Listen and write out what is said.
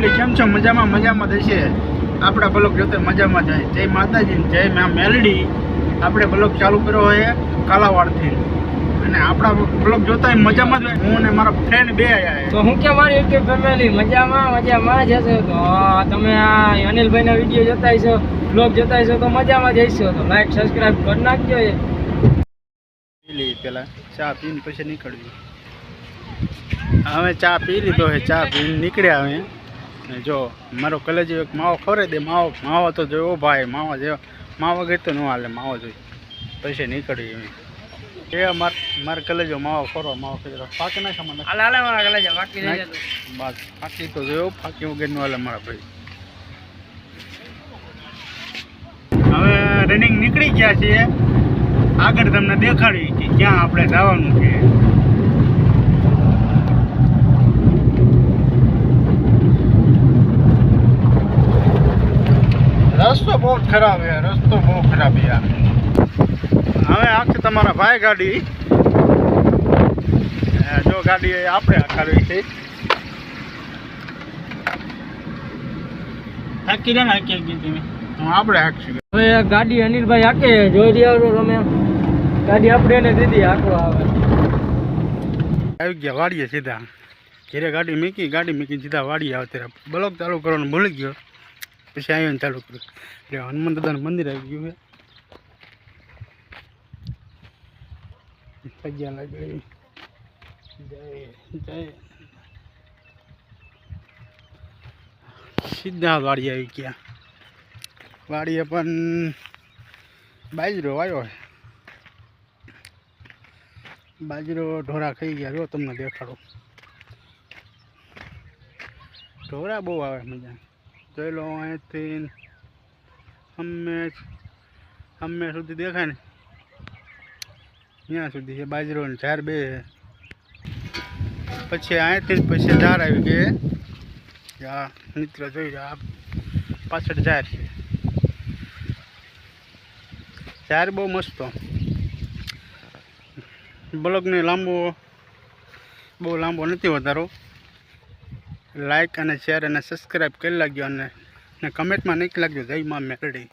Family કેમ છો? મજામાં મજામાં થશે. આપણા બ્લોગ જોતે મજામાં જાય. જય માતાજી, જય મા મેલડી. આપણે બ્લોગ ચાલુ કર્યો હોય કાલાવાડથી અને આપણા બ્લોગ જોતા મજામાં જ હોય. હું અને મારા ફ્રેન્ડ બે આવ્યા. તો હું કે મારી યુટ્યુબ ફેમિલી મજામાં જશે. તો તમે આ અનિલભાઈના વિડીયો જોતા હશો, બ્લોગ જોતા હશો તો મજામાં જઈશો. તો લાઈક સબસ્ક્રાઈબ કરી નાખજો. પેલા ચા પીને પછી નીકળ્યું. હવે ચા પી લીધો હે, ચા પીને નીકળ્યા હવે. જો મારો કલેજો એક માવો ખોરે દે. માવો તો જોયો ભાઈ, માવો જેવો માવો વગર તો ન હાલે. માવો જોઈ પછી નીકળી એ મારે કલેજો માવો ખોરો. માવો કીધો ફાંકી નાખે મને. હાલે મારા કલેજો બાકી રહી જતો બસ ફાંકી તો જોયો, ફાંકી વગર ન હાલે મારા ભાઈ. હવે રનિંગ નીકળી ગયા છીએ. આગળ તમને દેખાડી કે ક્યાં આપણે જવાનું છે. રસ્તો બહુ ખરાબ છે, રસ્તો બહુ ખરાબ યાર. હવે આખી તમારા ભાઈ ગાડી, જો ગાડી આપણે આખાવી છે. હાકી દે ને, હાકી તમે આપણે હાકશું. હવે ગાડી અનિલભાઈ હાકે જોઈ રહ્યા છો તમે. ગાડી આપણે એને દીધી હાકવા આવે. આવી ગયા વાડીએ સીધા. ઘરે ગાડી મૂકી સીધા વાડીએ આવે. ત્યારે બ્લોગ ચાલુ કરવાનું ભૂલી ગયો, પછી આવીને ચાલુ કર્યું. એટલે હનુમાન દાદાનું મંદિર આવી ગયું છે. જગ્યા લાગી. જય સીધા વાડીએ આવી ગયા. વાડીએ પણ બાજરો આવ્યો. બાજરો ઢોરા ખાઈ ગયા. જો તમને દેખાડો, ઢોરા બહુ આવે મજા. જોઈ લો અહીંથી અમે સુધી દેખાય ને ત્યાં સુધી છે બાજરો ને ઝાડ બે. પછી અહીંથી પછી ઝાડ આવી ગયે. આ મિત્ર જોઈ આ પાછળ ઝાડ છે. ઝાડ બહુ મસ્ત. બ્લોગને બહુ લાંબો નથી વધારો. લાઈક અને શેર અને સબસ્ક્રાઈબ કરી લાગ્યો અને કમેન્ટમાં નહીં લાગ્યો જય મા મેલડી.